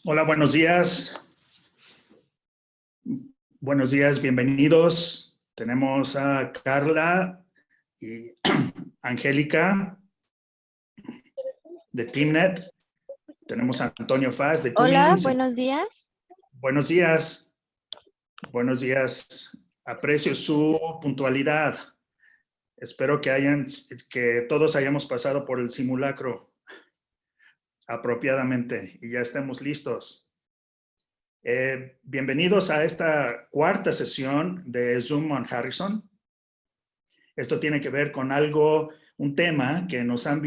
Hola, buenos días. Buenos días, bienvenidos. Tenemos a Carla y Angélica de TeamNet. Tenemos a Antonio Faz de Hola, Twins. buenos días. Buenos días. Buenos días. Aprecio su puntualidad. Espero que todos hayamos pasado por el simulacro apropiadamente y ya estemos listos. Bienvenidos a esta cuarta sesión de Zoom on Harrison. Esto tiene que ver con un tema que nos han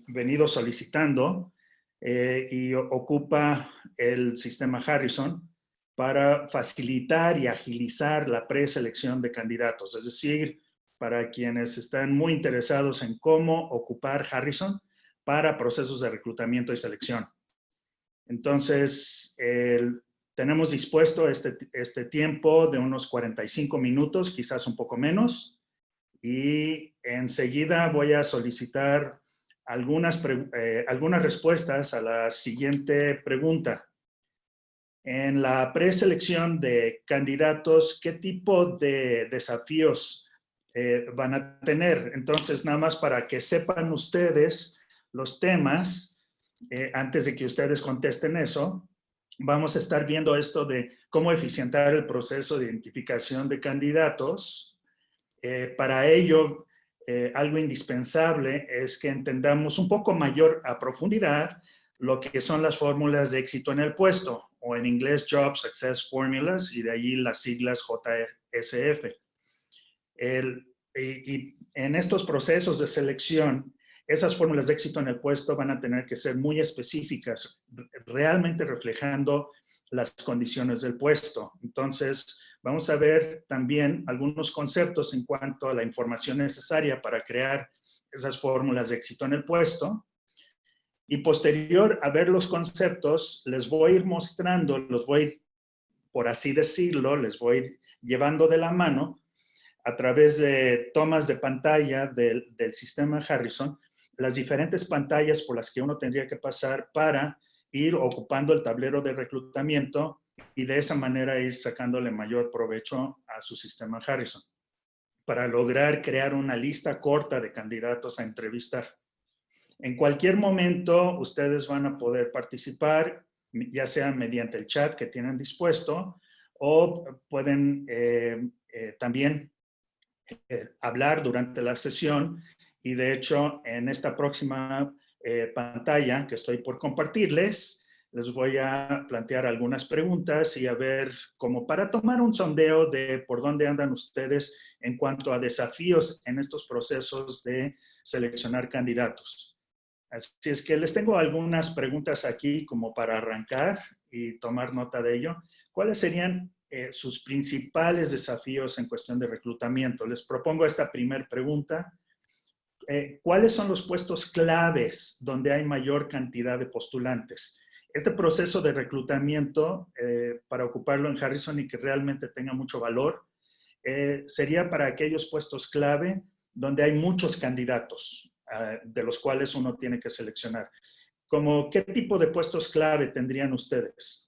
venido solicitando y ocupa el sistema Harrison para facilitar y agilizar la preselección de candidatos. Es decir, para quienes están muy interesados en cómo ocupar Harrison para procesos de reclutamiento y selección. Entonces, tenemos dispuesto este tiempo de unos 45 minutos, quizás un poco menos. Y enseguida voy a solicitar algunas respuestas a la siguiente pregunta. En la preselección de candidatos, ¿qué tipo de desafíos van a tener? Entonces, nada más para que sepan ustedes los temas, antes de que ustedes contesten eso, vamos a estar viendo esto de cómo eficientar el proceso de identificación de candidatos. Para ello, algo indispensable es que entendamos un poco mayor a profundidad lo que son las fórmulas de éxito en el puesto, o en inglés Job Success Formulas, y de allí las siglas JSF. Y en estos procesos de selección, esas fórmulas de éxito en el puesto van a tener que ser muy específicas, realmente reflejando las condiciones del puesto. Entonces, vamos a ver también algunos conceptos en cuanto a la información necesaria para crear esas fórmulas de éxito en el puesto. Y posterior a ver los conceptos, les voy a ir mostrando, los voy, por así decirlo, les voy a ir llevando de la mano a través de tomas de pantalla del sistema Harrison, las diferentes pantallas por las que uno tendría que pasar para ir ocupando el tablero de reclutamiento y de esa manera ir sacándole mayor provecho a su sistema Harrison para lograr crear una lista corta de candidatos a entrevistar. En cualquier momento ustedes van a poder participar, ya sea mediante el chat que tienen dispuesto o pueden también hablar durante la sesión, y de hecho en esta próxima pantalla que estoy por compartirles, les voy a plantear algunas preguntas y a ver, como para tomar un sondeo de por dónde andan ustedes en cuanto a desafíos en estos procesos de seleccionar candidatos. Así es que les tengo algunas preguntas aquí como para arrancar y tomar nota de ello. ¿Cuáles serían sus principales desafíos en cuestión de reclutamiento? Les propongo esta primera pregunta. ¿Cuáles son los puestos claves donde hay mayor cantidad de postulantes? Este proceso de reclutamiento, para ocuparlo en Harrison y que realmente tenga mucho valor, sería para aquellos puestos clave donde hay muchos candidatos, de los cuales uno tiene que seleccionar. ¿Cómo qué tipo de puestos clave tendrían ustedes?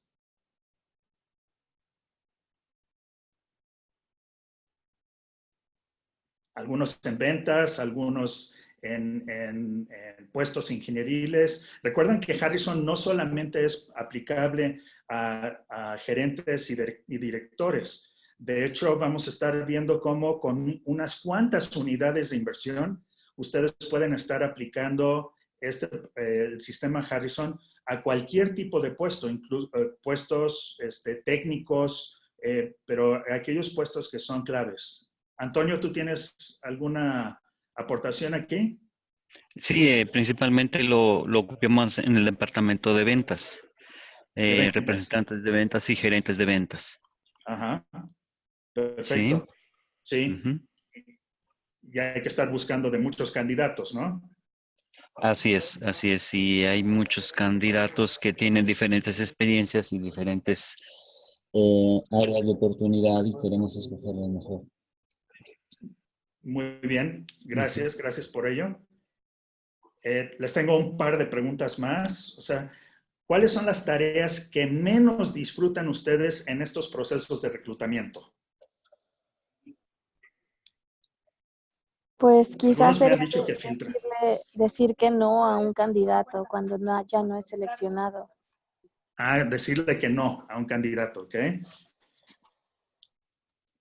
Algunos en ventas, algunos en puestos ingenieriles. Recuerden que Harrison no solamente es aplicable a gerentes y directores. De hecho, vamos a estar viendo cómo con unas cuantas unidades de inversión, ustedes pueden estar aplicando el sistema Harrison a cualquier tipo de puesto, incluso puestos técnicos, pero aquellos puestos que son claves. Antonio, ¿tú tienes alguna aportación aquí? Sí, principalmente lo ocupamos en el departamento de ventas, De ventas. representantes de ventas y gerentes de ventas. Ajá, Sí. perfecto. Sí, Ujú. y hay que estar buscando de muchos candidatos, ¿no? Así es, así es. Y hay muchos candidatos que tienen diferentes experiencias y diferentes áreas de oportunidad y queremos escoger el mejor. Muy bien, Ujú. gracias por ello. Les tengo un par de preguntas más. O sea, ¿cuáles son las tareas que menos disfrutan ustedes en estos procesos de reclutamiento? Pues quizás Algunos me han sería dicho que filtran. decir que no a un candidato cuando ya no es seleccionado. Ah, decirle que no a un candidato, ¿ok?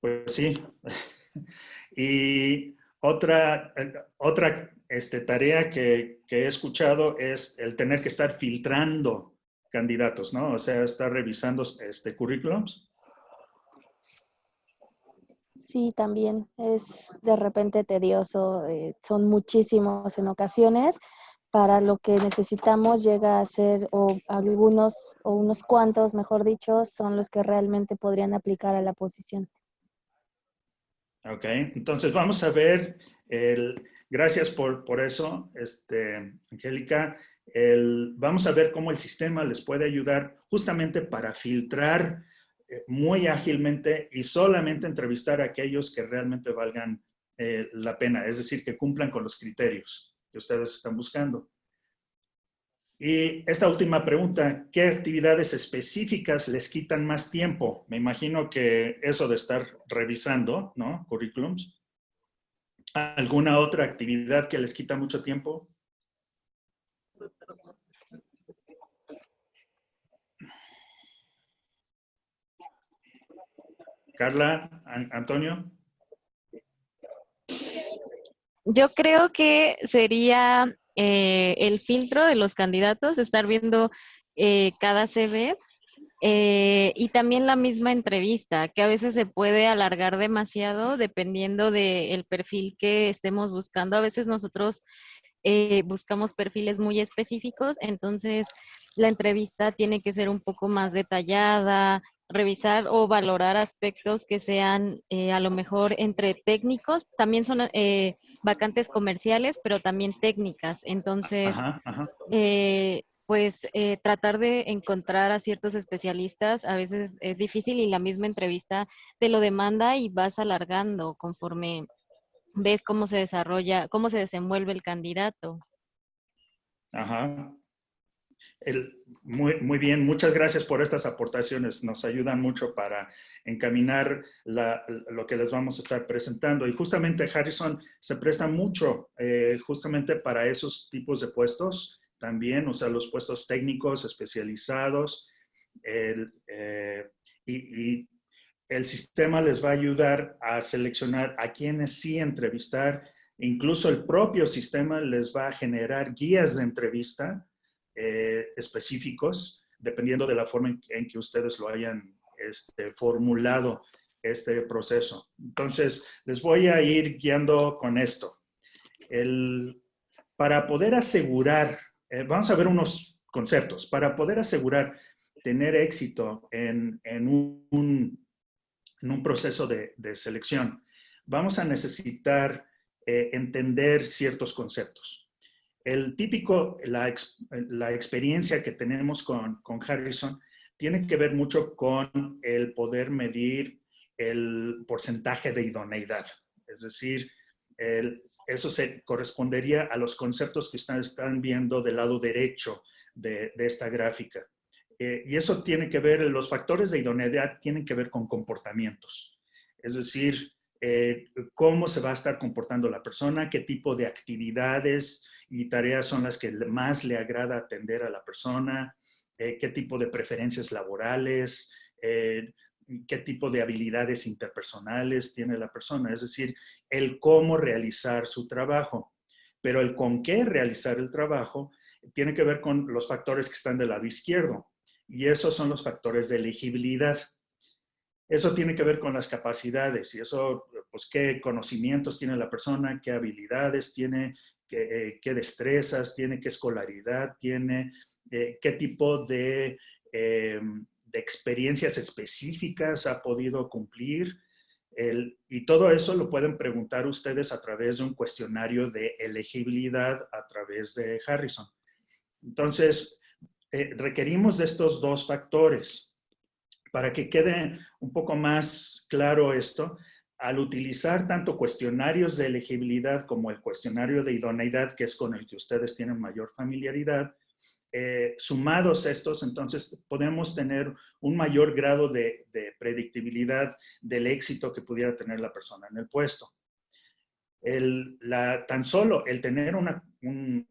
Pues sí. Y otra tarea que he escuchado es el tener que estar filtrando candidatos, ¿no? O sea, estar revisando currículums. Sí, también es de repente tedioso, son muchísimos en ocasiones. Para lo que necesitamos llega a ser, o algunos, o unos cuantos, mejor dicho, son los que realmente podrían aplicar a la posición. Ok, entonces vamos a ver, gracias por eso, Angélica. Vamos a ver cómo el sistema les puede ayudar justamente para filtrar muy ágilmente y solamente entrevistar a aquellos que realmente valgan la pena, es decir, que cumplan con los criterios que ustedes están buscando. Y esta última pregunta, ¿qué actividades específicas les quitan más tiempo? Me imagino que eso de estar revisando, ¿no? Currículums. ¿Alguna otra actividad que les quita mucho tiempo? Carla, Antonio. Yo creo que sería el filtro de los candidatos, estar viendo cada CV y también la misma entrevista, que a veces se puede alargar demasiado dependiendo del perfil que estemos buscando. A veces nosotros buscamos perfiles muy específicos, entonces la entrevista tiene que ser un poco más detallada, revisar o valorar aspectos que sean a lo mejor entre técnicos, también son vacantes comerciales, pero también técnicas, entonces Ajá, ajá. pues tratar de encontrar a ciertos especialistas a veces es difícil y la misma entrevista te lo demanda y vas alargando conforme ves cómo se desarrolla, cómo se desenvuelve el candidato. Ajá. Muy bien, muchas gracias por estas aportaciones. Nos ayudan mucho para encaminar lo que les vamos a estar presentando. Y justamente Harrison se presta mucho justamente para esos tipos de puestos también, o sea, los puestos técnicos especializados. Y el sistema les va a ayudar a seleccionar a quienes sí entrevistar. Incluso el propio sistema les va a generar guías de entrevista específicos, dependiendo de la forma en que ustedes lo hayan formulado este proceso. Entonces, les voy a ir guiando con esto. Para poder asegurar, vamos a ver unos conceptos, para poder asegurar tener éxito en un proceso de selección, vamos a necesitar entender ciertos conceptos. El típico, la experiencia que tenemos con Harrison tiene que ver mucho con el poder medir el porcentaje de idoneidad. Es decir, eso se correspondería a los conceptos que ustedes están viendo del lado derecho de esta gráfica. Y eso tiene que ver, los factores de idoneidad tienen que ver con comportamientos. Es decir, cómo se va a estar comportando la persona, qué tipo de actividades y tareas son las que más le agrada atender a la persona, qué tipo de preferencias laborales, qué tipo de habilidades interpersonales tiene la persona. Es decir, el cómo realizar su trabajo. Pero el con qué realizar el trabajo tiene que ver con los factores que están del lado izquierdo. Y esos son los factores de elegibilidad. Eso tiene que ver con las capacidades y eso, pues, qué conocimientos tiene la persona, qué habilidades tiene, qué destrezas tiene, qué escolaridad tiene, qué tipo de experiencias específicas ha podido cumplir. Y todo eso lo pueden preguntar ustedes a través de un cuestionario de elegibilidad a través de Harrison. Entonces, requerimos de estos dos factores. Para que quede un poco más claro esto, al utilizar tanto cuestionarios de elegibilidad como el cuestionario de idoneidad, que es con el que ustedes tienen mayor familiaridad, sumados estos, entonces podemos tener un mayor grado de predictibilidad del éxito que pudiera tener la persona en el puesto. Tan solo el tener un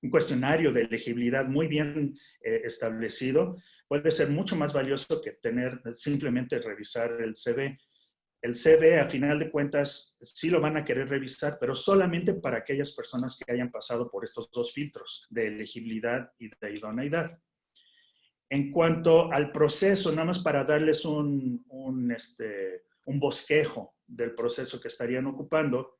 cuestionario de elegibilidad muy bien establecido puede ser mucho más valioso que tener simplemente revisar el CV. El CV, a final de cuentas, sí lo van a querer revisar, pero solamente para aquellas personas que hayan pasado por estos dos filtros de elegibilidad y de idoneidad. En cuanto al proceso, nada más para darles un bosquejo del proceso que estarían ocupando,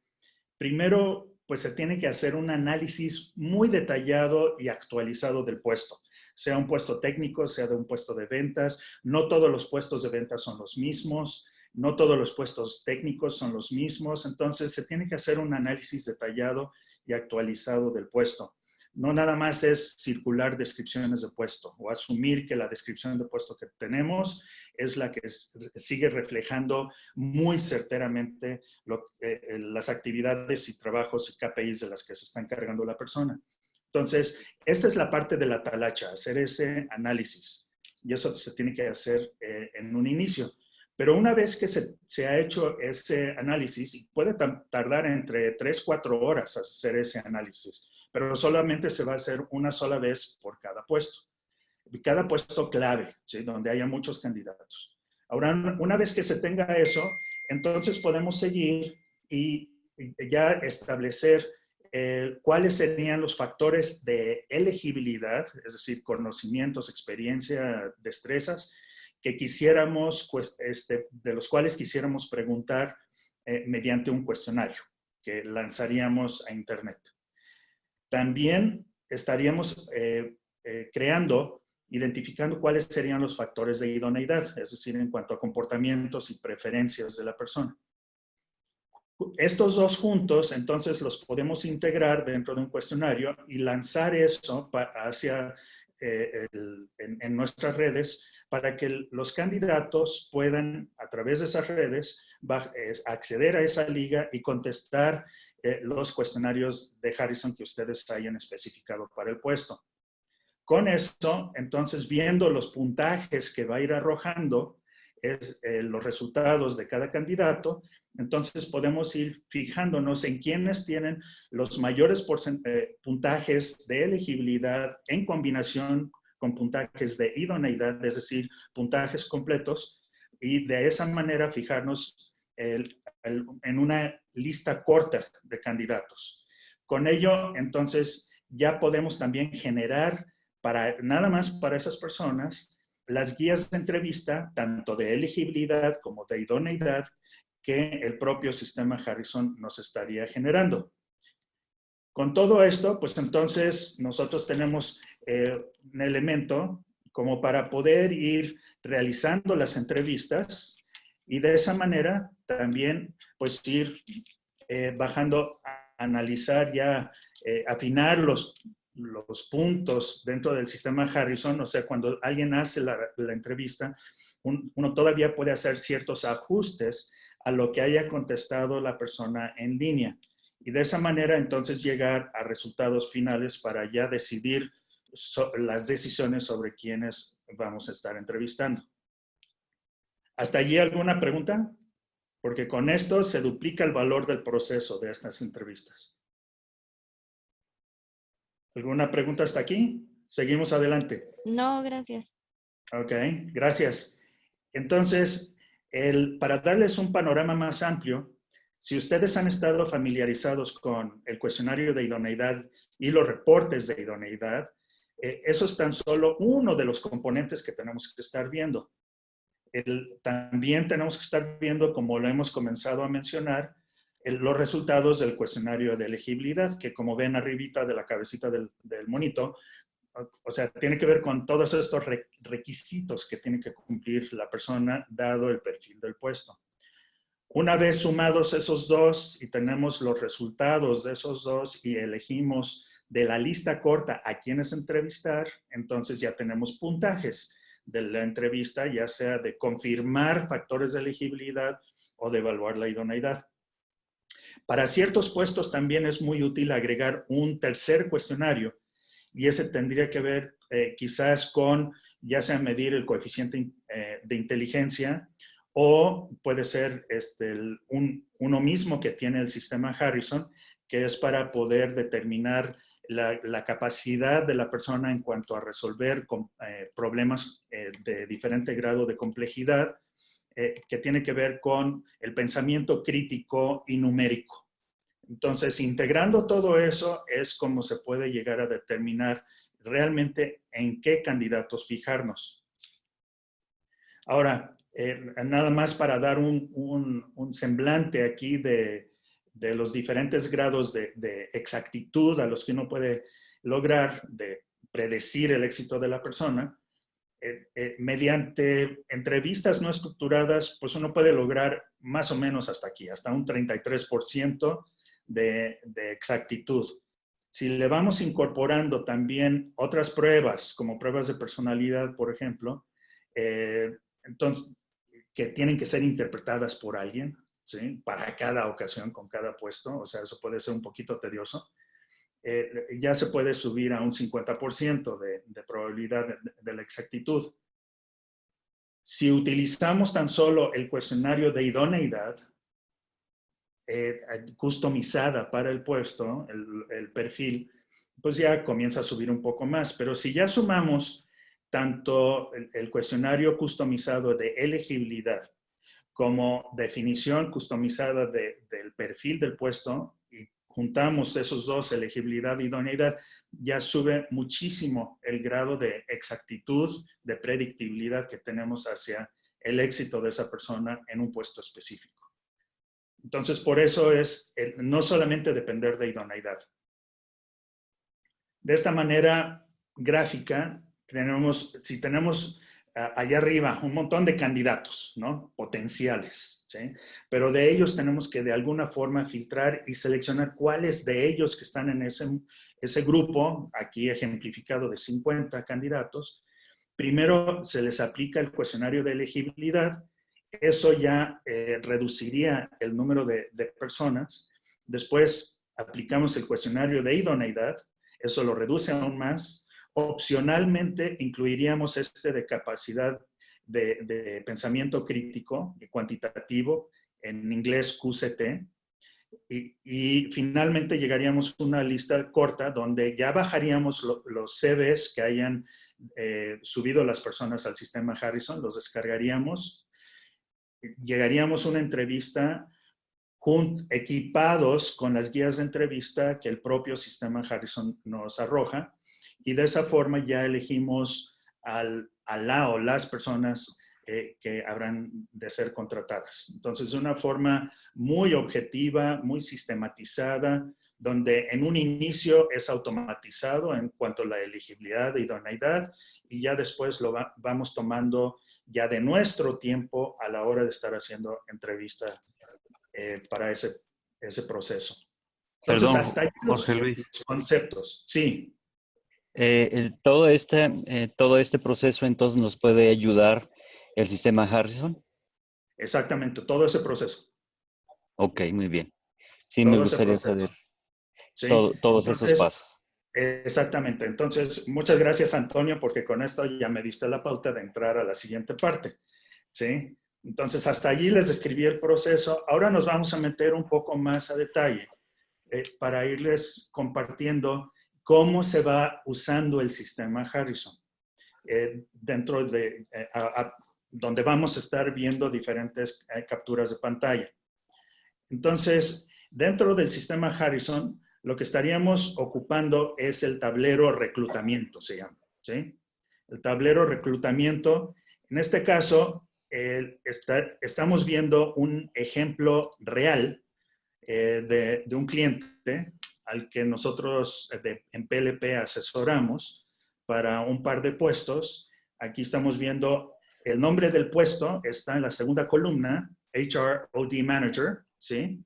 primero, pues se tiene que hacer un análisis muy detallado y actualizado del puesto, sea un puesto técnico, sea de un puesto de ventas. No todos los puestos de ventas son los mismos, no todos los puestos técnicos son los mismos, entonces se tiene que hacer un análisis detallado y actualizado del puesto. No nada más es circular descripciones de puesto o asumir que la descripción de puesto que tenemos es la que sigue reflejando muy certeramente las actividades y trabajos y KPIs de las que se está encargando la persona. Entonces, esta es la parte de la talacha, hacer ese análisis. Y eso se tiene que hacer en un inicio. Pero una vez que se ha hecho ese análisis, y puede tardar entre 3-4 horas hacer ese análisis, pero solamente se va a hacer una sola vez por cada puesto. Cada puesto clave, ¿sí? Donde haya muchos candidatos. Ahora, una vez que se tenga eso, entonces podemos seguir y ya establecer cuáles serían los factores de elegibilidad, es decir, conocimientos, experiencia, destrezas, que quisiéramos, de los cuales quisiéramos preguntar mediante un cuestionario que lanzaríamos a Internet. También estaríamos identificando cuáles serían los factores de idoneidad, es decir, en cuanto a comportamientos y preferencias de la persona. Estos dos juntos, entonces, los podemos integrar dentro de un cuestionario y lanzar eso en nuestras redes para que los candidatos puedan, a través de esas redes, acceder a esa liga y contestar los cuestionarios de Harrison que ustedes hayan especificado para el puesto. Con eso, entonces, viendo los puntajes que va a ir arrojando, los resultados de cada candidato, entonces podemos ir fijándonos en quiénes tienen los mayores puntajes de elegibilidad en combinación con puntajes de idoneidad, es decir, puntajes completos, y de esa manera fijarnos en una lista corta de candidatos. Con ello, entonces, ya podemos también generar nada más para esas personas las guías de entrevista, tanto de elegibilidad como de idoneidad, que el propio sistema Harrison nos estaría generando. Con todo esto, pues entonces nosotros tenemos un elemento como para poder ir realizando las entrevistas y de esa manera también pues ir bajando, analizar ya, afinar los puntos dentro del sistema Harrison. O sea, cuando alguien hace la entrevista, uno todavía puede hacer ciertos ajustes a lo que haya contestado la persona en línea. Y de esa manera, entonces, llegar a resultados finales para ya decidir las decisiones sobre quiénes vamos a estar entrevistando. ¿Hasta allí alguna pregunta? Porque con esto se duplica el valor del proceso de estas entrevistas. ¿Alguna pregunta hasta aquí? Seguimos adelante. No, gracias. Ok, gracias. Entonces, para darles un panorama más amplio, si ustedes han estado familiarizados con el cuestionario de idoneidad y los reportes de idoneidad, eso es tan solo uno de los componentes que tenemos que estar viendo. También tenemos que estar viendo, como lo hemos comenzado a mencionar, los resultados del cuestionario de elegibilidad, que como ven arribita de la cabecita del monito, o sea, tiene que ver con todos estos requisitos que tiene que cumplir la persona dado el perfil del puesto. Una vez sumados esos dos y tenemos los resultados de esos dos y elegimos de la lista corta a quienes entrevistar, entonces ya tenemos puntajes de la entrevista, ya sea de confirmar factores de elegibilidad o de evaluar la idoneidad. Para ciertos puestos también es muy útil agregar un tercer cuestionario y ese tendría que ver quizás con, ya sea medir el coeficiente de inteligencia, o puede ser uno mismo que tiene el sistema Harrison, que es para poder determinar la capacidad de la persona en cuanto a resolver problemas de diferente grado de complejidad, que tiene que ver con el pensamiento crítico y numérico. Entonces, integrando todo eso es como se puede llegar a determinar realmente en qué candidatos fijarnos. Ahora, nada más para dar un semblante aquí de los diferentes grados de exactitud a los que uno puede lograr de predecir el éxito de la persona, mediante entrevistas no estructuradas, pues uno puede lograr más o menos hasta aquí, hasta un 33% de exactitud. Si le vamos incorporando también otras pruebas, como pruebas de personalidad, por ejemplo, entonces, que tienen que ser interpretadas por alguien, ¿sí? Para cada ocasión, con cada puesto, o sea, eso puede ser un poquito tedioso. Ya se puede subir a un 50% de probabilidad de la exactitud. Si utilizamos tan solo el cuestionario de idoneidad, customizada para el puesto, el perfil, pues ya comienza a subir un poco más. Pero si ya sumamos tanto el cuestionario customizado de elegibilidad como definición customizada del perfil del puesto, y juntamos esos dos, elegibilidad y idoneidad, ya sube muchísimo el grado de exactitud, de predictibilidad que tenemos hacia el éxito de esa persona en un puesto específico. Entonces, por eso es no solamente depender de idoneidad. De esta manera gráfica, si tenemos allá arriba un montón de candidatos, ¿no? Potenciales, ¿sí? Pero de ellos tenemos que de alguna forma filtrar y seleccionar cuáles de ellos que están en ese grupo, aquí ejemplificado de 50 candidatos. Primero se les aplica el cuestionario de elegibilidad. Eso ya reduciría el número de personas. Después aplicamos el cuestionario de idoneidad. Eso lo reduce aún más. Opcionalmente incluiríamos de capacidad de pensamiento crítico y cuantitativo, en inglés QCT. Y finalmente llegaríamos a una lista corta donde ya bajaríamos los CVs que hayan subido las personas al sistema Harrison, los descargaríamos. Llegaríamos a una entrevista equipados con las guías de entrevista que el propio sistema Harrison nos arroja, y de esa forma ya elegimos a la o las personas que habrán de ser contratadas. Entonces, de una forma muy objetiva, muy sistematizada, donde en un inicio es automatizado en cuanto a la elegibilidad e idoneidad, y ya después lo vamos tomando ya de nuestro tiempo a la hora de estar haciendo entrevista para ese proceso. Entonces, Perdón, hasta ahí Jorge Luis. los conceptos. Sí. Todo este proceso entonces nos puede ayudar el sistema Harrison. Exactamente, todo ese proceso. Ok, muy bien. Sí, Todo me ese gustaría proceso. saber ¿Sí? todos Entonces, esos pasos. Exactamente. Entonces, muchas gracias, Antonio, porque con esto ya me diste la pauta de entrar a la siguiente parte. ¿Sí? Entonces, hasta allí les describí el proceso. Ahora nos vamos a meter un poco más a detalle para irles compartiendo cómo se va usando el sistema Harrison. Dentro de donde vamos a estar viendo diferentes capturas de pantalla. Entonces, dentro del sistema Harrison, lo que estaríamos ocupando es el tablero reclutamiento, se llama, ¿sí? El tablero reclutamiento, en este caso, estamos viendo un ejemplo real de un cliente al que nosotros en PLP asesoramos para un par de puestos. Aquí estamos viendo el nombre del puesto, está en la segunda columna, HR OD Manager, ¿sí?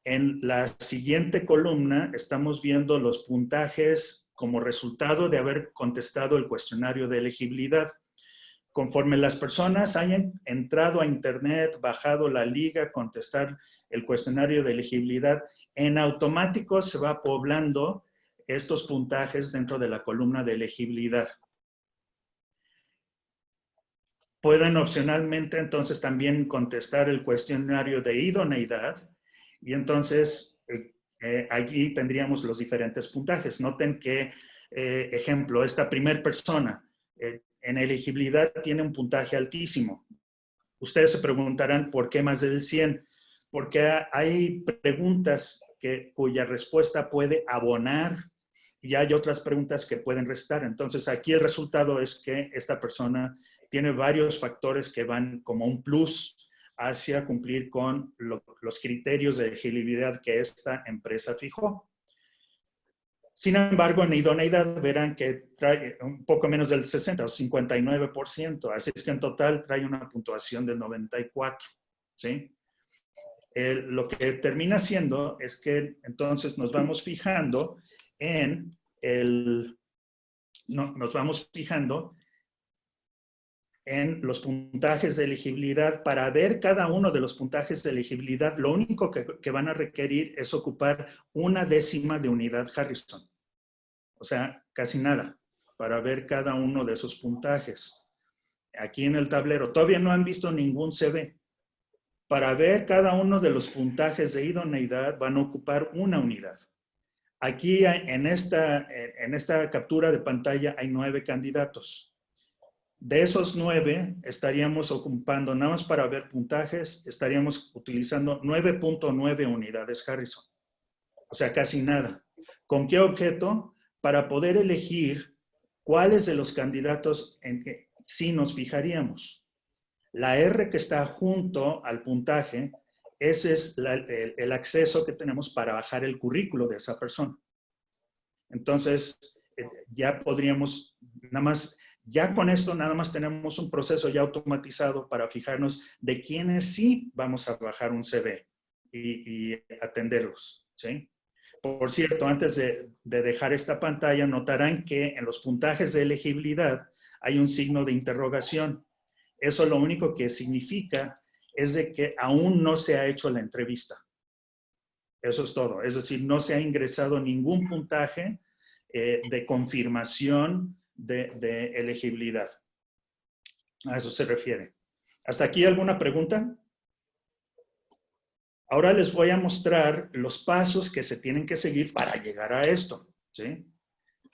En la siguiente columna estamos viendo los puntajes como resultado de haber contestado el cuestionario de elegibilidad. Conforme las personas hayan entrado a internet, bajado la liga, contestar el cuestionario de elegibilidad, en automático se va poblando estos puntajes dentro de la columna de elegibilidad. Pueden opcionalmente entonces también contestar el cuestionario de idoneidad y entonces allí tendríamos los diferentes puntajes. Noten que, ejemplo, esta primera persona en elegibilidad tiene un puntaje altísimo. Ustedes se preguntarán por qué más del 100. Porque hay preguntas cuya respuesta puede abonar y hay otras preguntas que pueden restar. Entonces, aquí el resultado es que esta persona tiene varios factores que van como un plus hacia cumplir con los criterios de elegibilidad que esta empresa fijó. Sin embargo, en idoneidad verán que trae un poco menos del 60 o 59%, así es que en total trae una puntuación del 94, ¿sí? Lo que termina siendo es que entonces nos vamos fijando en los puntajes de elegibilidad. Para ver cada uno de los puntajes de elegibilidad, lo único que van a requerir es ocupar 1/10 de unidad Harrison. O sea, casi nada, para ver cada uno de esos puntajes. Aquí en el tablero, todavía no han visto ningún CV. Para ver cada uno de los puntajes de idoneidad van a ocupar 1 unidad. Aquí en esta captura de pantalla hay 9 candidatos. De esos 9 estaríamos ocupando, nada más para ver puntajes, estaríamos utilizando 9.9 unidades Harrison. O sea, casi nada. ¿Con qué objeto? Para poder elegir cuáles de los candidatos en que sí nos fijaríamos. La R que está junto al puntaje, ese es el acceso que tenemos para bajar el currículo de esa persona. Entonces, ya podríamos, ya con esto nada más tenemos un proceso ya automatizado para fijarnos de quiénes sí vamos a bajar un CV y atenderlos, ¿sí? Por cierto, antes de dejar esta pantalla, notarán que en los puntajes de elegibilidad hay un signo de interrogación. Eso lo único que significa es de que aún no se ha hecho la entrevista. Eso es todo. Es decir, no se ha ingresado ningún puntaje de confirmación de elegibilidad. A eso se refiere. ¿Hasta aquí alguna pregunta? Ahora les voy a mostrar los pasos que se tienen que seguir para llegar a esto, ¿sí?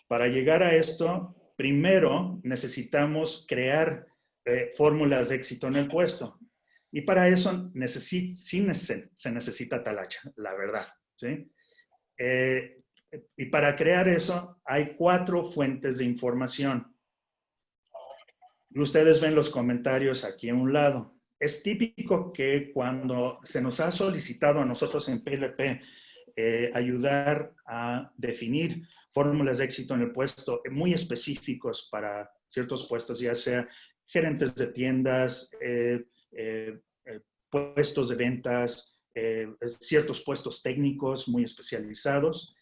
Para llegar a esto, primero necesitamos crear fórmulas de éxito en el puesto. Y para eso se necesita talacha, la verdad, ¿sí? Y para crear eso hay 4 fuentes de información. Y ustedes ven los comentarios aquí a un lado. Es típico que cuando se nos ha solicitado a nosotros en PLP ayudar a definir fórmulas de éxito en el puesto muy específicos para ciertos puestos, ya sea gerentes de tiendas, puestos de ventas, ciertos puestos técnicos muy especializados.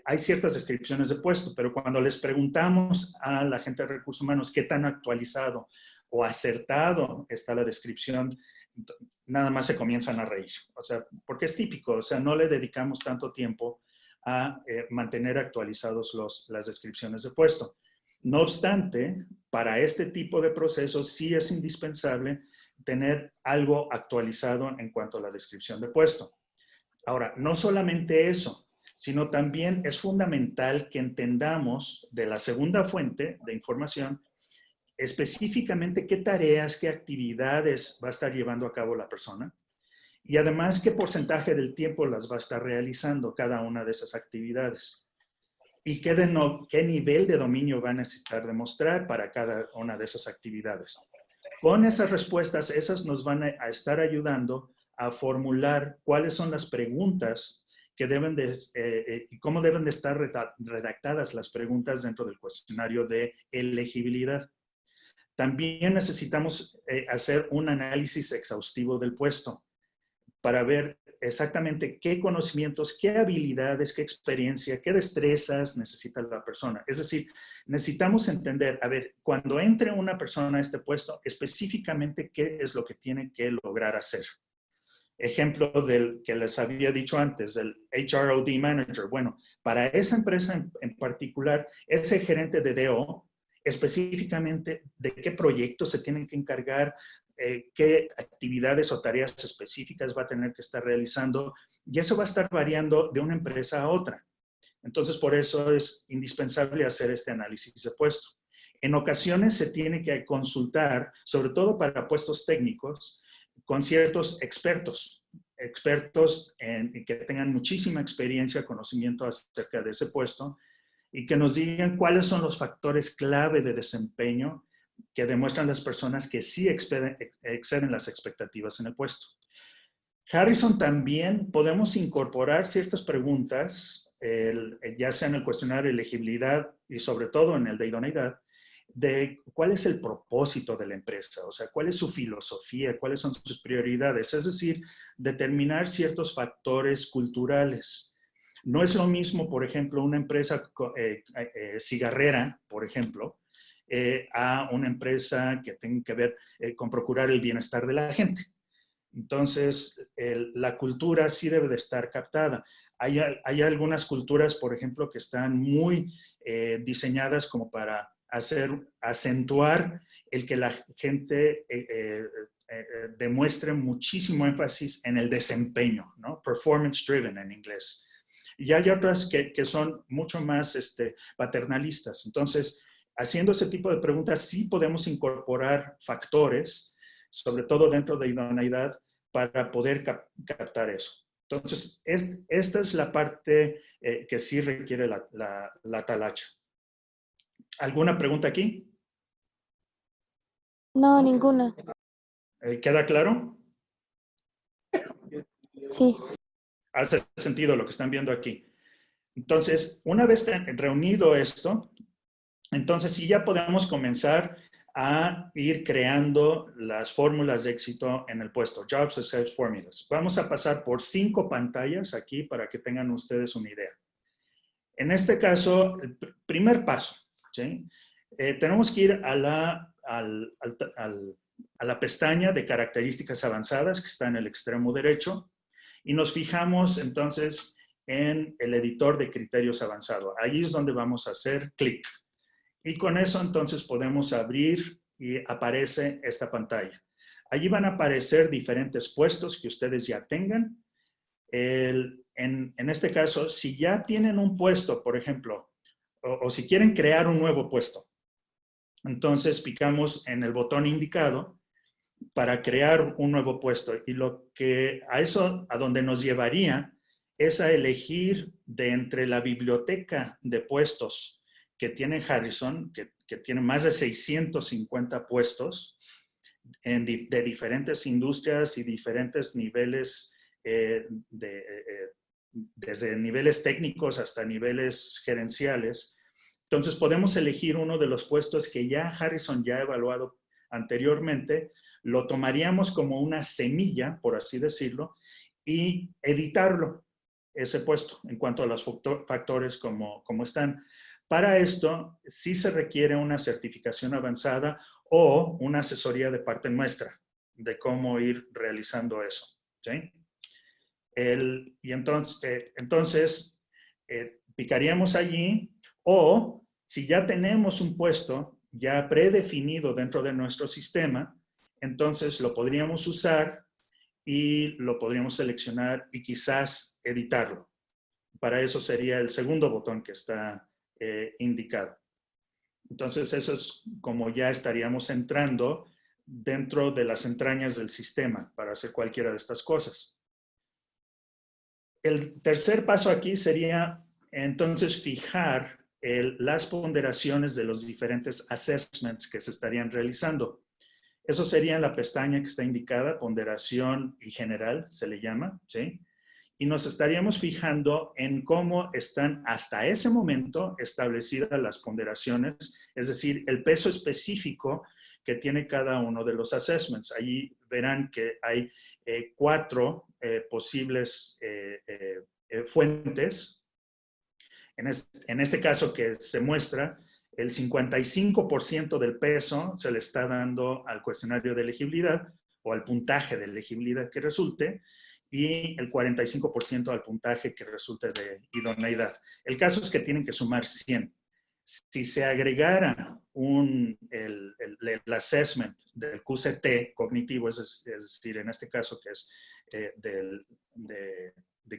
Hay ciertas descripciones de puesto, pero cuando les preguntamos a la gente de recursos humanos qué tan actualizado o acertado está la descripción, nada más se comienzan a reír. O sea, porque es típico, o sea, no le dedicamos tanto tiempo a mantener actualizados las descripciones de puesto. No obstante, para este tipo de procesos sí es indispensable tener algo actualizado en cuanto a la descripción de puesto. Ahora, no solamente eso, sino también es fundamental que entendamos de la segunda fuente de información específicamente qué tareas, qué actividades va a estar llevando a cabo la persona y además qué porcentaje del tiempo las va a estar realizando cada una de esas actividades y qué nivel de dominio va a necesitar demostrar para cada una de esas actividades. Con esas respuestas, esas nos van a estar ayudando a formular cuáles son las preguntas que deben y cómo deben de estar redactadas las preguntas dentro del cuestionario de elegibilidad. También necesitamos hacer un análisis exhaustivo del puesto para ver exactamente qué conocimientos, qué habilidades, qué experiencia, qué destrezas necesita la persona. Es decir, necesitamos entender, a ver, cuando entre una persona a este puesto, específicamente qué es lo que tiene que lograr hacer. ejemplo del que les había dicho antes, del HROD Manager. Bueno, para esa empresa en particular, ese gerente de DO, específicamente de qué proyectos se tienen que encargar, qué actividades o tareas específicas va a tener que estar realizando, y eso va a estar variando de una empresa a otra. Entonces, por eso es indispensable hacer este análisis de puesto. En ocasiones se tiene que consultar, sobre todo para puestos técnicos, con ciertos expertos que tengan muchísima experiencia, conocimiento acerca de ese puesto, y que nos digan cuáles son los factores clave de desempeño que demuestran las personas que sí exceden las expectativas en el puesto. Harrison, también podemos incorporar ciertas preguntas, ya sea en el cuestionario de elegibilidad y sobre todo en el de idoneidad, de cuál es el propósito de la empresa, o sea, cuál es su filosofía, cuáles son sus prioridades, es decir, determinar ciertos factores culturales. No es lo mismo, por ejemplo, una empresa cigarrera, por ejemplo, a una empresa que tenga que ver con procurar el bienestar de la gente. Entonces, la cultura sí debe de estar captada. Hay algunas culturas, por ejemplo, que están muy diseñadas como para acentuar el que la gente demuestre muchísimo énfasis en el desempeño, ¿no? Performance driven en inglés. Y hay otras que son mucho más paternalistas. Entonces, haciendo ese tipo de preguntas, sí podemos incorporar factores, sobre todo dentro de idoneidad, para poder captar eso. Entonces, esta es la parte que sí requiere la talacha. ¿Alguna pregunta aquí? No, ninguna. ¿Queda claro? Sí. Hace sentido lo que están viendo aquí. Entonces, una vez reunido esto, entonces sí ya podemos comenzar a ir creando las fórmulas de éxito en el puesto, Job Success Formulas. Vamos a pasar por 5 pantallas aquí para que tengan ustedes una idea. En este caso, el primer paso, ¿sí? Tenemos que ir a la pestaña de características avanzadas que está en el extremo derecho y nos fijamos entonces en el editor de criterios avanzado. Ahí es donde vamos a hacer clic. Y con eso entonces podemos abrir y aparece esta pantalla. Allí van a aparecer diferentes puestos que ustedes ya tengan. En este caso, si ya tienen un puesto, por ejemplo, o si quieren crear un nuevo puesto, entonces picamos en el botón indicado para crear un nuevo puesto. Y a donde nos llevaría es a elegir de entre la biblioteca de puestos que tiene Harrison, que tiene más de 650 puestos de diferentes industrias y diferentes niveles, desde niveles técnicos hasta niveles gerenciales. Entonces podemos elegir uno de los puestos que ya Harrison ya ha evaluado anteriormente, lo tomaríamos como una semilla, por así decirlo, y editarlo, ese puesto, en cuanto a los factores como están. Para esto, sí se requiere una certificación avanzada o una asesoría de parte nuestra de cómo ir realizando eso, ¿sí? Y entonces picaríamos allí, o si ya tenemos un puesto ya predefinido dentro de nuestro sistema, entonces lo podríamos usar y lo podríamos seleccionar y quizás editarlo. Para eso sería el segundo botón que está indicado. Entonces, eso es como ya estaríamos entrando dentro de las entrañas del sistema para hacer cualquiera de estas cosas. El tercer paso aquí sería entonces fijar las ponderaciones de los diferentes assessments que se estarían realizando. Eso sería en la pestaña que está indicada, ponderación y general, se le llama, ¿sí? Y nos estaríamos fijando en cómo están hasta ese momento establecidas las ponderaciones, es decir, el peso específico que tiene cada uno de los assessments. Allí verán que hay 4 posibles fuentes. En este caso que se muestra, el 55% del peso se le está dando al cuestionario de elegibilidad, o al puntaje de elegibilidad que resulte, y el 45% al puntaje que resulte de idoneidad. El caso es que tienen que sumar 100. Si se agregara el assessment del QCT cognitivo, es decir, en este caso que es de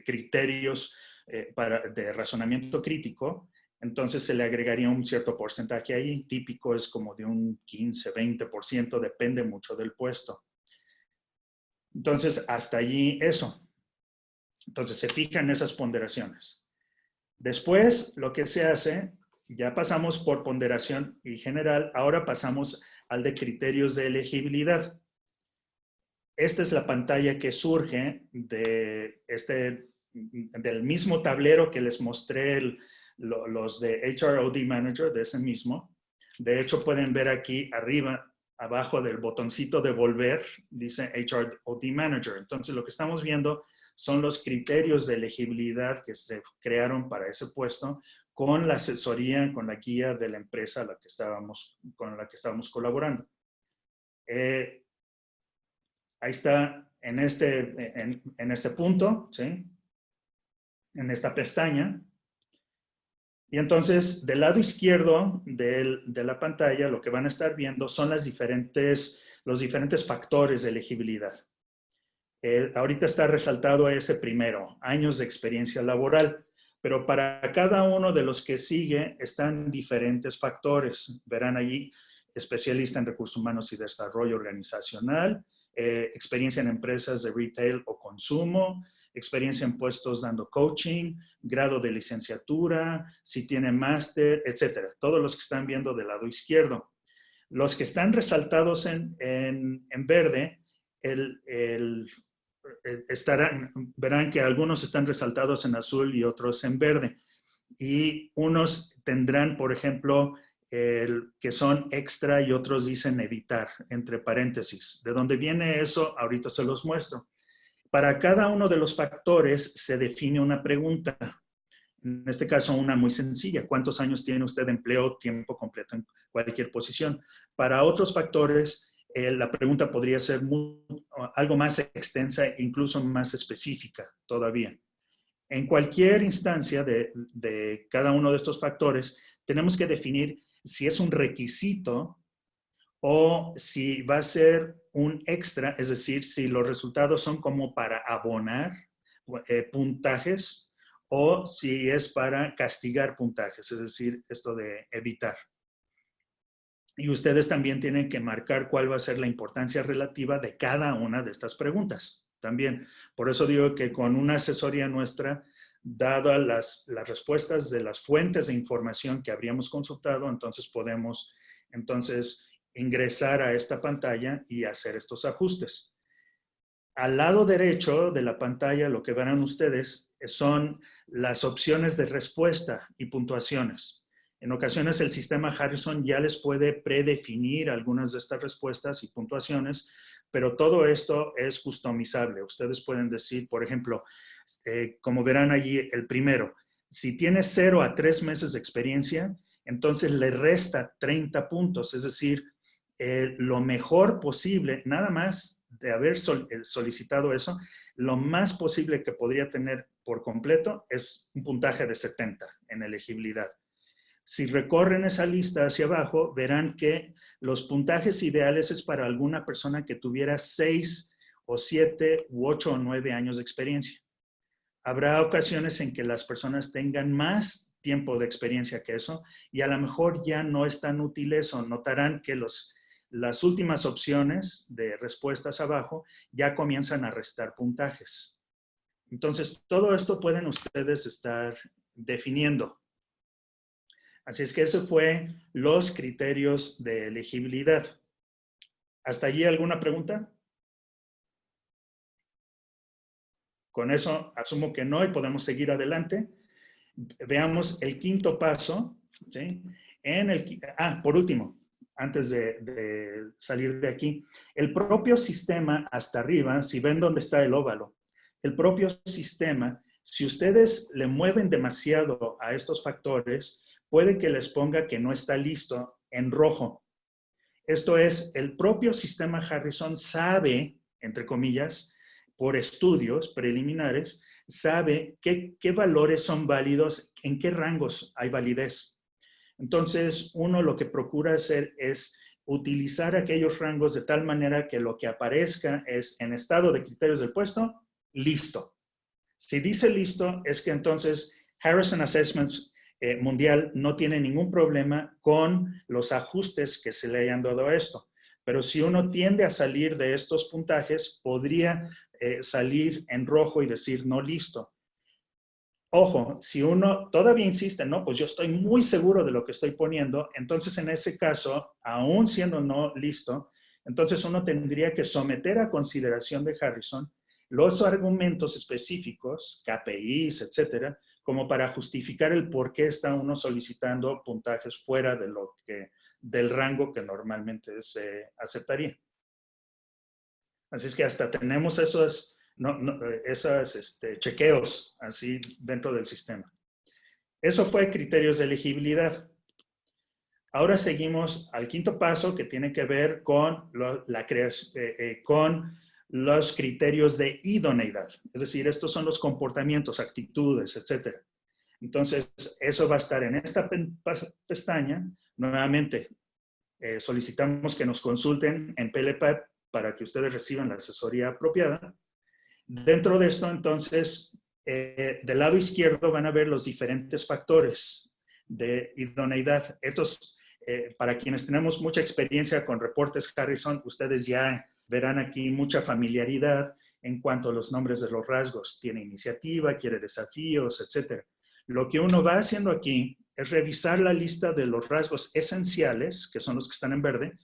criterios de razonamiento crítico, entonces se le agregaría un cierto porcentaje ahí. Típico es como de un 15, 20%, depende mucho del puesto. Entonces, hasta allí eso. Entonces, se fijan esas ponderaciones. Después, lo que se hace, ya pasamos por ponderación y general, ahora pasamos al de criterios de elegibilidad. Esta es la pantalla que surge del mismo tablero que les mostré los de HROD Manager, de ese mismo. De hecho, pueden ver aquí arriba, abajo del botoncito de volver, dice HROD Manager. Entonces, lo que estamos viendo son los criterios de elegibilidad que se crearon para ese puesto con la asesoría, con la guía de la empresa con la que estábamos colaborando. Ahí está en este punto, ¿sí? En esta pestaña. Y entonces, del lado izquierdo de la pantalla, lo que van a estar viendo son los diferentes factores de elegibilidad. Ahorita está resaltado ese primero, años de experiencia laboral, pero para cada uno de los que sigue están diferentes factores. Verán allí, especialista en recursos humanos y desarrollo organizacional, experiencia en empresas de retail o consumo, experiencia en puestos dando coaching, grado de licenciatura, si tiene máster, etcétera. Todos los que están viendo del lado izquierdo. Los que están resaltados en verde, verán que algunos están resaltados en azul y otros en verde. Y unos tendrán, por ejemplo, que son extra y otros dicen evitar, entre paréntesis. ¿De dónde viene eso? Ahorita se los muestro. Para cada uno de los factores se define una pregunta. En este caso, una muy sencilla. ¿Cuántos años tiene usted de empleo tiempo completo en cualquier posición? Para otros factores, la pregunta podría ser algo más extensa e incluso más específica todavía. En cualquier instancia de cada uno de estos factores, tenemos que definir si es un requisito o si va a ser un extra, es decir, si los resultados son como para abonar puntajes o si es para castigar puntajes, es decir, esto de evitar. Y ustedes también tienen que marcar cuál va a ser la importancia relativa de cada una de estas preguntas. También, por eso digo que con una asesoría nuestra, dadas las respuestas de las fuentes de información que habríamos consultado, entonces podemos ingresar a esta pantalla y hacer estos ajustes. Al lado derecho de la pantalla, lo que verán ustedes son las opciones de respuesta y puntuaciones. En ocasiones el sistema Harrison ya les puede predefinir algunas de estas respuestas y puntuaciones, pero todo esto es customizable. Ustedes pueden decir, por ejemplo, como verán allí el primero, si tiene 0 a 3 meses de experiencia, entonces le resta 30 puntos, es decir, lo mejor posible, nada más de haber solicitado eso, lo más posible que podría tener por completo es un puntaje de 70 en elegibilidad. Si recorren esa lista hacia abajo, verán que los puntajes ideales es para alguna persona que tuviera 6 o 7 u 8 o 9 años de experiencia. Habrá ocasiones en que las personas tengan más tiempo de experiencia que eso y a lo mejor ya no es tan útil eso. Notarán que las últimas opciones de respuestas abajo ya comienzan a restar puntajes. Entonces, todo esto pueden ustedes estar definiendo. Así es que eso fue los criterios de elegibilidad. ¿Hasta allí alguna pregunta? Con eso asumo que no y podemos seguir adelante. Veamos el quinto paso, ¿sí? Por último, antes de salir de aquí, el propio sistema hasta arriba, si ven dónde está el óvalo, el propio sistema, si ustedes le mueven demasiado a estos factores, puede que les ponga que no está listo en rojo. Esto es, el propio sistema Harrison sabe, entre comillas, por estudios preliminares, sabe qué valores son válidos, en qué rangos hay validez. Entonces, uno lo que procura hacer es utilizar aquellos rangos de tal manera que lo que aparezca es en estado de criterios del puesto, listo. Si dice listo, es que entonces Harrison Assessments Mundial no tiene ningún problema con los ajustes que se le hayan dado a esto. Pero si uno tiende a salir de estos puntajes, podría salir en rojo y decir no listo. Ojo, si uno todavía insiste, no, pues yo estoy muy seguro de lo que estoy poniendo, entonces en ese caso, aún siendo no listo, entonces uno tendría que someter a consideración de Harrison los argumentos específicos, KPIs, etcétera, como para justificar el por qué está uno solicitando puntajes fuera de del rango que normalmente se aceptaría. Así es que hasta tenemos esos chequeos así dentro del sistema. Eso fue criterios de elegibilidad. Ahora seguimos al quinto paso, que tiene que ver con con los criterios de idoneidad. Es decir, estos son los comportamientos, actitudes, etc. Entonces, eso va a estar en esta pestaña. Nuevamente, solicitamos que nos consulten en PLPAD para que ustedes reciban la asesoría apropiada. Dentro de esto, entonces, del lado izquierdo van a ver los diferentes factores de idoneidad. Estos, para quienes tenemos mucha experiencia con reportes Harrison, ustedes ya verán aquí mucha familiaridad en cuanto a los nombres de los rasgos. Tiene iniciativa, quiere desafíos, etc. Lo que uno va haciendo aquí es revisar la lista de los rasgos esenciales, que son los que están en verde,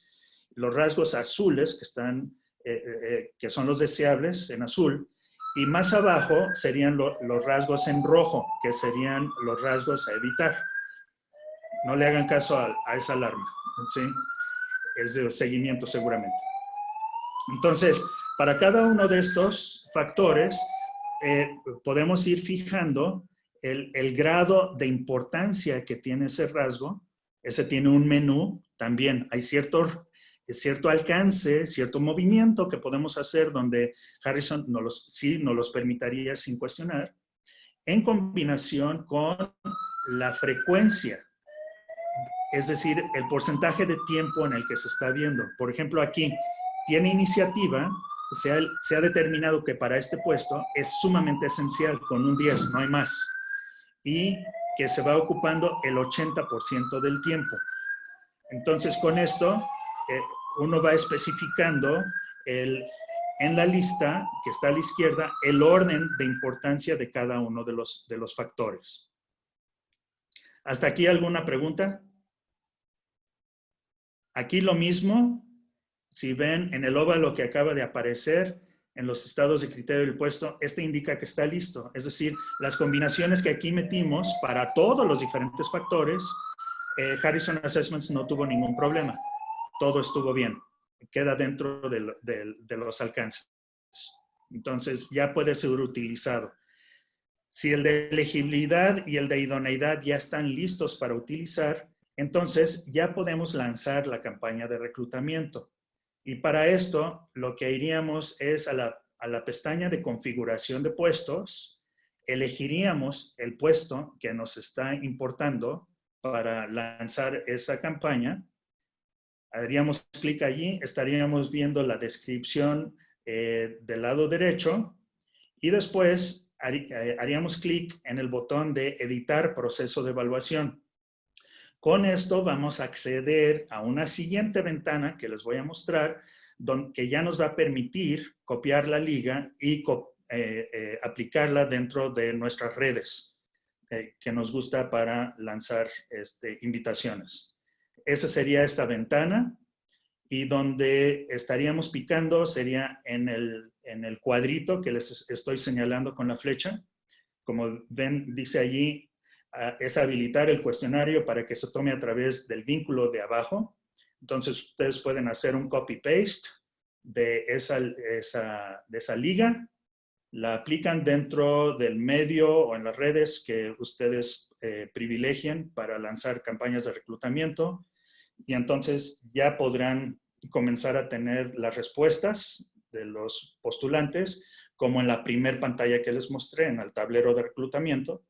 los rasgos azules, que son los deseables, en azul, y más abajo serían los rasgos en rojo, que serían los rasgos a evitar. No le hagan caso a esa alarma, ¿sí? Es de seguimiento seguramente. Entonces, para cada uno de estos factores, podemos ir fijando el grado de importancia que tiene ese rasgo. Ese tiene un menú, también hay cierto alcance, cierto movimiento que podemos hacer donde Harrison sí nos los permitiría sin cuestionar, en combinación con la frecuencia, es decir, el porcentaje de tiempo en el que se está viendo. Por ejemplo, aquí tiene iniciativa, se ha determinado que para este puesto es sumamente esencial, con un 10, no hay más, y que se va ocupando el 80% del tiempo. Entonces, con esto, uno va especificando en la lista que está a la izquierda el orden de importancia de cada uno de los factores. ¿Hasta aquí alguna pregunta? Aquí lo mismo. Si ven en el óvalo que acaba de aparecer en los estados de criterio del puesto, este indica que está listo. Es decir, las combinaciones que aquí metimos para todos los diferentes factores, Harrison Assessments no tuvo ningún problema. Todo estuvo bien. Queda dentro de los alcances. Entonces, ya puede ser utilizado. Si el de elegibilidad y el de idoneidad ya están listos para utilizar, entonces ya podemos lanzar la campaña de reclutamiento. Y para esto, lo que iríamos es a la pestaña de configuración de puestos, elegiríamos el puesto que nos está importando para lanzar esa campaña. Haríamos clic allí, estaríamos viendo la descripción del lado derecho y después haríamos clic en el botón de editar proceso de evaluación. Con esto vamos a acceder a una siguiente ventana que les voy a mostrar, que ya nos va a permitir copiar la liga y aplicarla dentro de nuestras redes que nos gusta para lanzar invitaciones. Esa sería esta ventana y donde estaríamos picando sería en el cuadrito que les estoy señalando con la flecha. Como ven, dice allí, es habilitar el cuestionario para que se tome a través del vínculo de abajo. Entonces, ustedes pueden hacer un copy-paste de esa liga, la aplican dentro del medio o en las redes que ustedes privilegien para lanzar campañas de reclutamiento. y entonces ya podrán comenzar a tener las respuestas de los postulantes, como en la primera pantalla que les mostré, en el tablero de reclutamiento.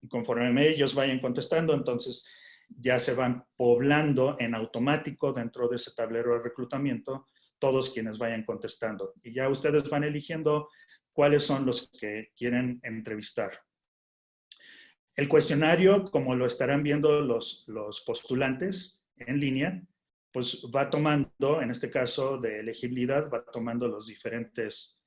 Y conforme ellos vayan contestando, entonces ya se van poblando en automático dentro de ese tablero de reclutamiento todos quienes vayan contestando. Y ya ustedes van eligiendo cuáles son los que quieren entrevistar. El cuestionario, como lo estarán viendo los postulantes en línea, pues va tomando, en este caso de elegibilidad, va tomando las diferentes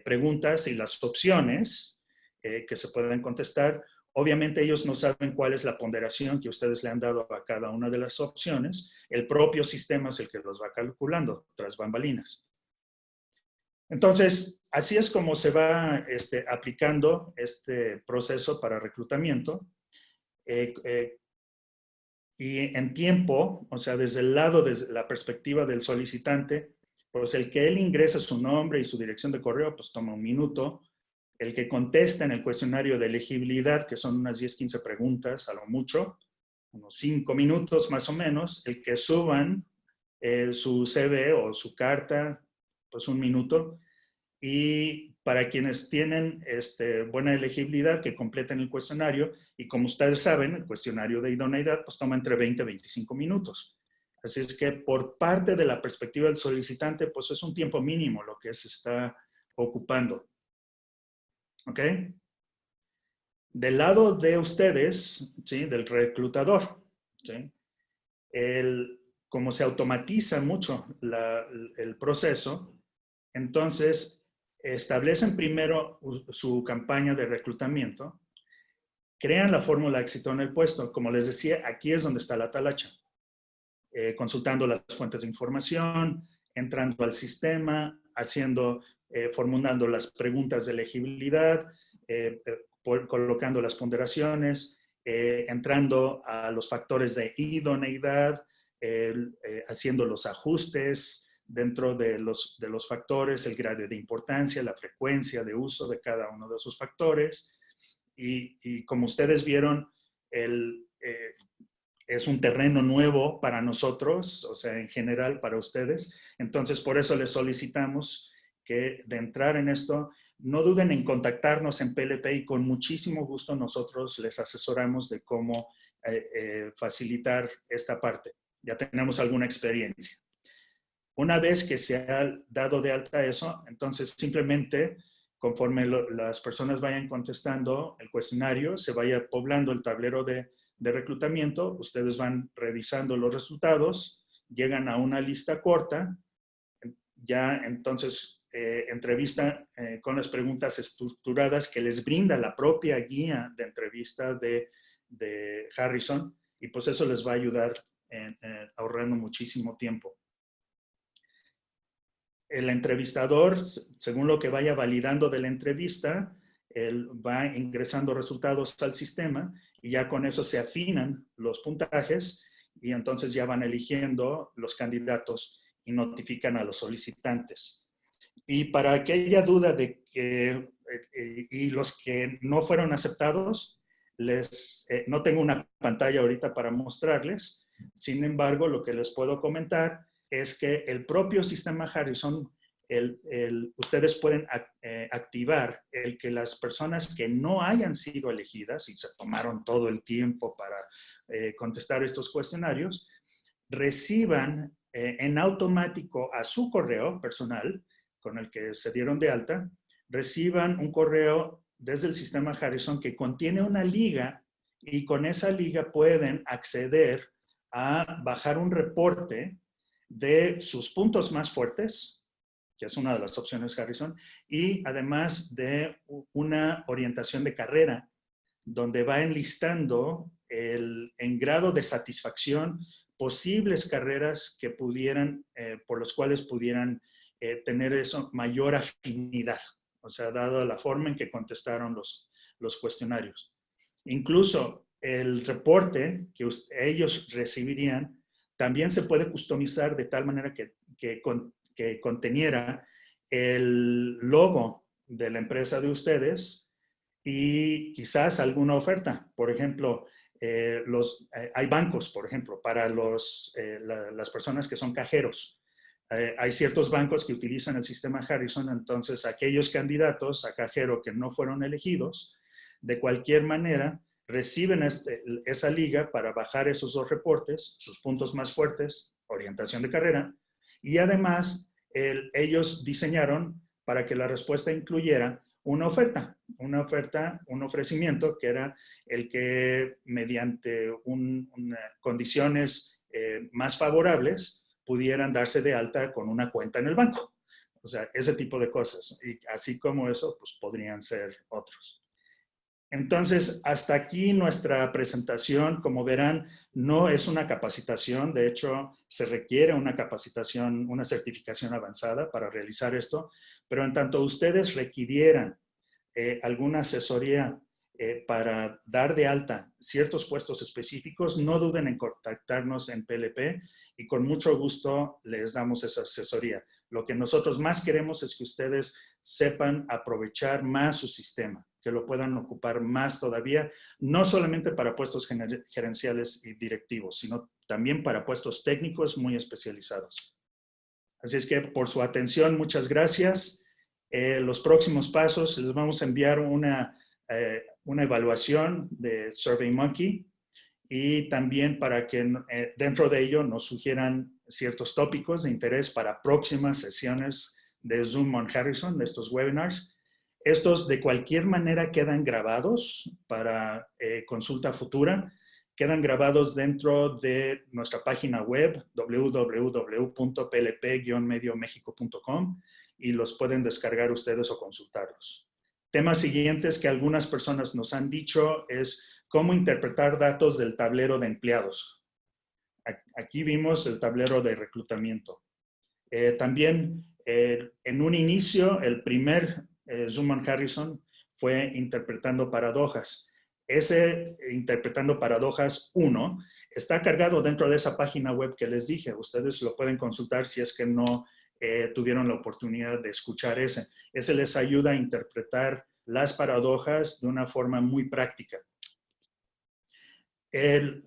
preguntas y las opciones que se pueden contestar. Obviamente ellos no saben cuál es la ponderación que ustedes le han dado a cada una de las opciones. El propio sistema es el que los va calculando tras bambalinas. Entonces, así es como se va aplicando este proceso para reclutamiento. Y en tiempo, o sea, desde el lado, desde la perspectiva del solicitante, pues el que él ingresa su nombre y su dirección de correo, pues toma 1 minuto. El que contesta en el cuestionario de elegibilidad, que son unas 10, 15 preguntas, a lo mucho, unos 5 minutos más o menos. El que suban su CV o su carta, pues 1 minuto. Y para quienes tienen buena elegibilidad, que completen el cuestionario. Y como ustedes saben, el cuestionario de idoneidad pues toma entre 20 y 25 minutos. Así es que por parte de la perspectiva del solicitante, pues es un tiempo mínimo lo que se está ocupando. ¿Ok? Del lado de ustedes, ¿sí? Del reclutador, ¿sí? Como se automatiza mucho el proceso, entonces establecen primero su campaña de reclutamiento, crean la fórmula éxito en el puesto. Como les decía, aquí es donde está la talacha. Consultando las fuentes de información, entrando al sistema, formulando las preguntas de elegibilidad, colocando las ponderaciones, entrando a los factores de idoneidad, haciendo los ajustes dentro de los factores, el grado de importancia, la frecuencia de uso de cada uno de esos factores. Y como ustedes vieron, es un terreno nuevo para nosotros, o sea, en general para ustedes. Entonces, por eso les solicitamos que de entrar en esto, no duden en contactarnos en PLP y con muchísimo gusto nosotros les asesoramos de cómo facilitar esta parte. Ya tenemos alguna experiencia. Una vez que se ha dado de alta eso, entonces simplemente conforme las personas vayan contestando el cuestionario, se vaya poblando el tablero de reclutamiento, ustedes van revisando los resultados, llegan a una lista corta, ya entonces entrevista con las preguntas estructuradas que les brinda la propia guía de entrevista de Harrison, y pues eso les va a ayudar ahorrando muchísimo tiempo. El entrevistador, según lo que vaya validando de la entrevista, él va ingresando resultados al sistema y ya con eso se afinan los puntajes y entonces ya van eligiendo los candidatos y notifican a los solicitantes. Y para aquella duda de que, y los que no fueron aceptados, no tengo una pantalla ahorita para mostrarles, sin embargo, lo que les puedo comentar es que el propio sistema Harrison, ustedes pueden activar el que las personas que no hayan sido elegidas y se tomaron todo el tiempo para contestar estos cuestionarios, reciban en automático a su correo personal con el que se dieron de alta, reciban un correo desde el sistema Harrison que contiene una liga y con esa liga pueden acceder a bajar un reporte de sus puntos más fuertes, que es una de las opciones Harrison, y además de una orientación de carrera, donde va enlistando en grado de satisfacción posibles carreras que pudieran, por las cuales pudieran tener eso, mayor afinidad, o sea, dado la forma en que contestaron los cuestionarios. Incluso el reporte que ellos recibirían también se puede customizar de tal manera que conteniera el logo de la empresa de ustedes y quizás alguna oferta. Por ejemplo, hay bancos, por ejemplo, para las personas que son cajeros. Hay ciertos bancos que utilizan el sistema Harrison, entonces aquellos candidatos a cajero que no fueron elegidos, de cualquier manera, reciben esa liga para bajar esos 2 reportes, sus puntos más fuertes, orientación de carrera, y además ellos diseñaron para que la respuesta incluyera una oferta, un ofrecimiento que era el que mediante condiciones más favorables pudieran darse de alta con una cuenta en el banco. O sea, ese tipo de cosas. Y así como eso, pues podrían ser otros. Entonces, hasta aquí nuestra presentación. Como verán, no es una capacitación. De hecho, se requiere una capacitación, una certificación avanzada para realizar esto. Pero en tanto ustedes requirieran alguna asesoría para dar de alta ciertos puestos específicos, no duden en contactarnos en PLP y con mucho gusto les damos esa asesoría. Lo que nosotros más queremos es que ustedes sepan aprovechar más su sistema, que lo puedan ocupar más todavía, no solamente para puestos gerenciales y directivos, sino también para puestos técnicos muy especializados. Así es que por su atención, muchas gracias. Los próximos pasos, les vamos a enviar una evaluación de SurveyMonkey y también para que dentro de ello nos sugieran ciertos tópicos de interés para próximas sesiones de Zoom on Harrison, de estos webinars. Estos de cualquier manera quedan grabados para consulta futura. Quedan grabados dentro de nuestra página web www.plp-mediomexico.com y los pueden descargar ustedes o consultarlos. Temas siguientes que algunas personas nos han dicho es cómo interpretar datos del tablero de empleados. Aquí vimos el tablero de reclutamiento. También en un inicio, el primer Zoom on Harrison fue interpretando paradojas. Ese Interpretando Paradojas 1 está cargado dentro de esa página web que les dije. Ustedes lo pueden consultar si es que no tuvieron la oportunidad de escuchar ese. Ese les ayuda a interpretar las paradojas de una forma muy práctica.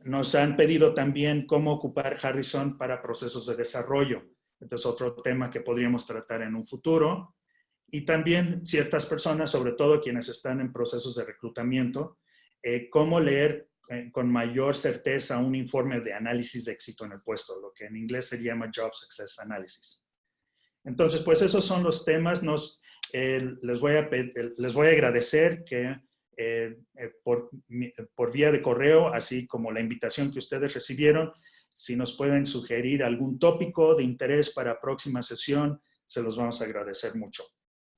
Nos han pedido también cómo ocupar Harrison para procesos de desarrollo. Este es otro tema que podríamos tratar en un futuro. Y también ciertas personas, sobre todo quienes están en procesos de reclutamiento, cómo leer con mayor certeza un informe de análisis de éxito en el puesto, lo que en inglés se llama Job Success Analysis. Entonces, pues esos son los temas. Les voy a agradecer que por vía de correo, así como la invitación que ustedes recibieron, si nos pueden sugerir algún tópico de interés para próxima sesión, se los vamos a agradecer mucho.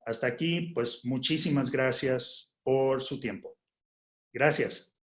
Hasta aquí, pues muchísimas gracias por su tiempo. Gracias.